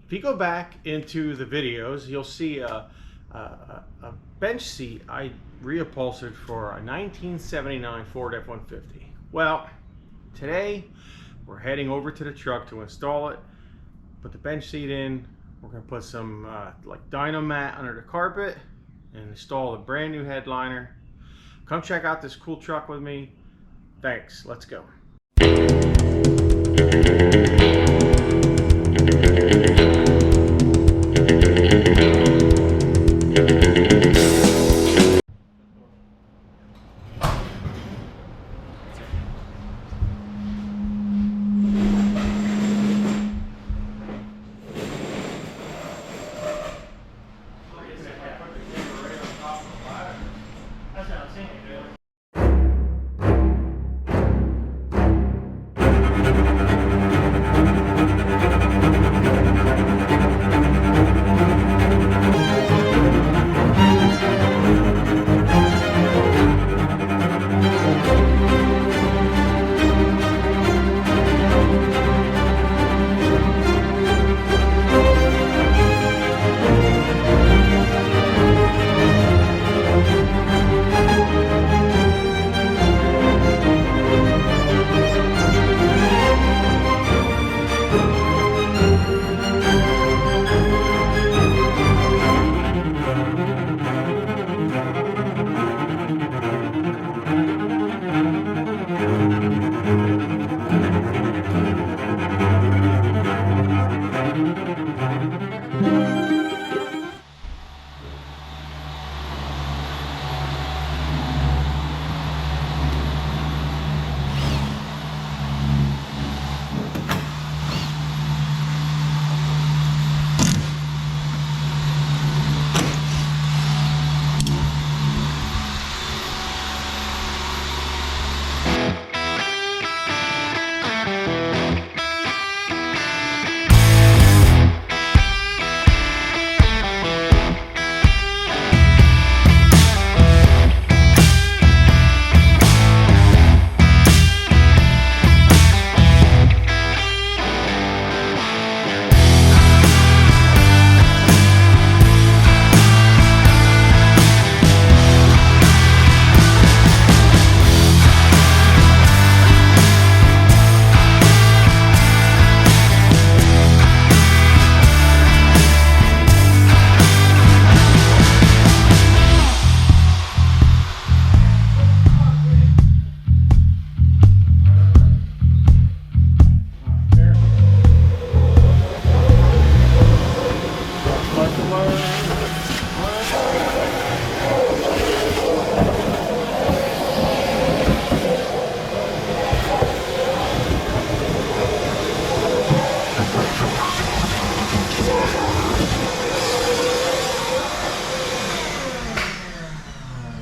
If you go back into the videos, you'll see a bench seat I reupholstered for a 1979 Ford F-150. Well, today we're heading over to the truck to install it, put the bench seat in. We're going to put some like dyno mat under the carpet and install a brand new headliner. Come check out this cool truck with me. Thanks, let's go.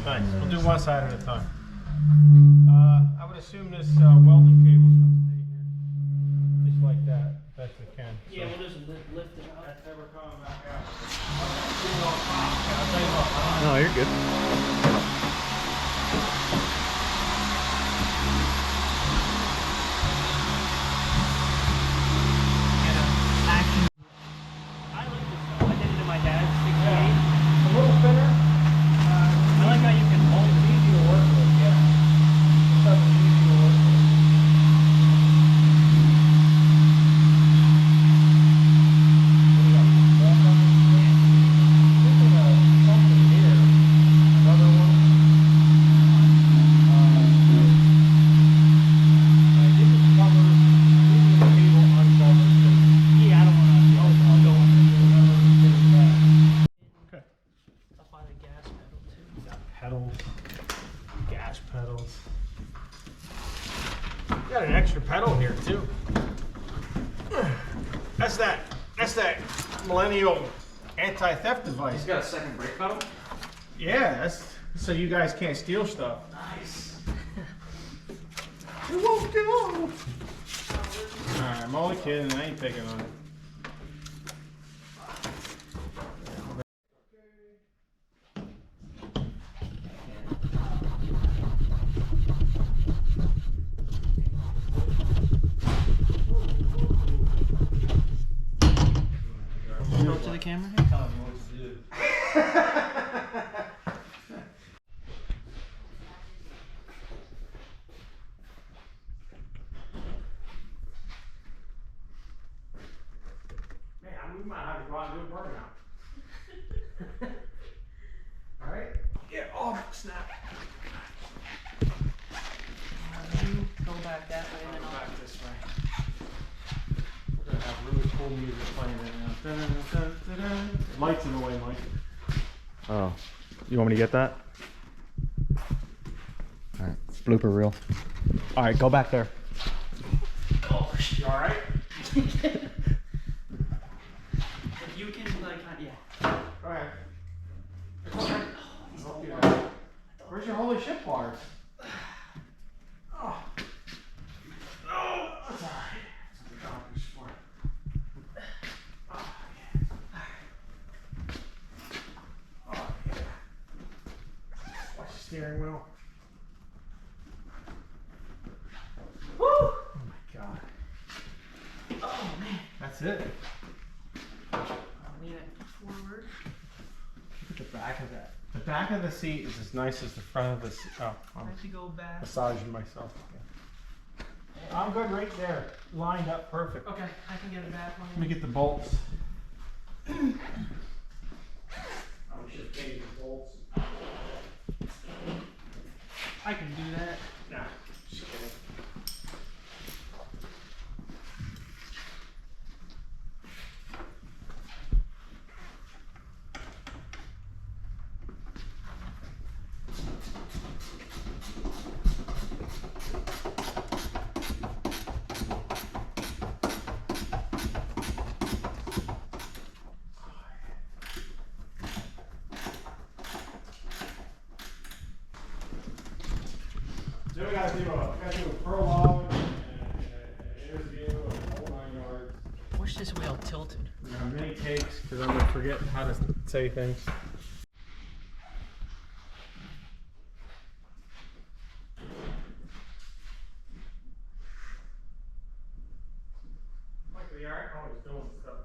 Nice. We'll do one side at a time. I would assume this welding cable is going to stay here, just like that, best we can. Yeah, we'll just lift it up. That's never coming back out. No, you're good. I like this stuff. I did it to my dad's 68. A little thinner. I like how you can hold It's it. easy to work with, yeah. Stuff is easy to work with. Something here. Another one. This is covered. Leaving the cable uncovered. Yeah, I don't want to. I don't want to do whatever it is that. Okay. Up by the gas pedal too. Got pedals, gas pedals. Got an extra pedal here too. That's that millennial anti-theft device. He's got a second brake pedal. Yeah, that's so you guys can't steal stuff. Nice. It won't go. Alright, I'm only kidding. I ain't picking on it. camera here? Telling you what to do. Man, we might have to go out and do a burnout. Alright? Get off, snap. You go back that way and then I'll... Back this way. We're gonna have really cool music playing right now. Dun-dun-dun-dun-dun. Lights in the way, Mike. Oh, you want me to get that? All right, blooper reel. All right, go back there. Oh, You alright? if you can, like, yeah. Go ahead. He's Don't all do warm. that. Where's your holy ship bars? Oh. Oh, that's alright. That's what the doctor's for. Oh, yeah. Oh, yeah. Watch the steering wheel. Woo! Oh my god. Oh, man. That's it. I'll lean it forward. Look at the back of that. The back of the seat is as nice as the front of the seat. Oh, I I'm have to go back. massaging myself again. I'm good right there. Lined up perfect. Okay, I can get it back. Let me get the bolts. Oh, we should change the bolts. I can do that. Nah, just kidding. So we gotta do a prologue and an interview and the whole 9 yards. Wish this wheel tilted. We have many takes because I'm gonna forget how to say things. Michael, you alright? Oh, he's doing stuff.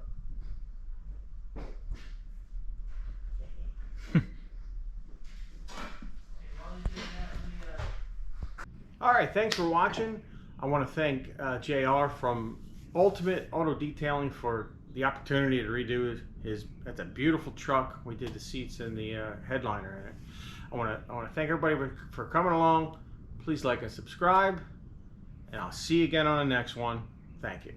Alright, thanks for watching. I want to thank JR from Ultimate Auto Detailing for the opportunity to redo his. That's a beautiful truck. We did the seats and the headliner in it. I want to thank everybody for coming along. Please like and subscribe, and I'll see you again on the next one. Thank you.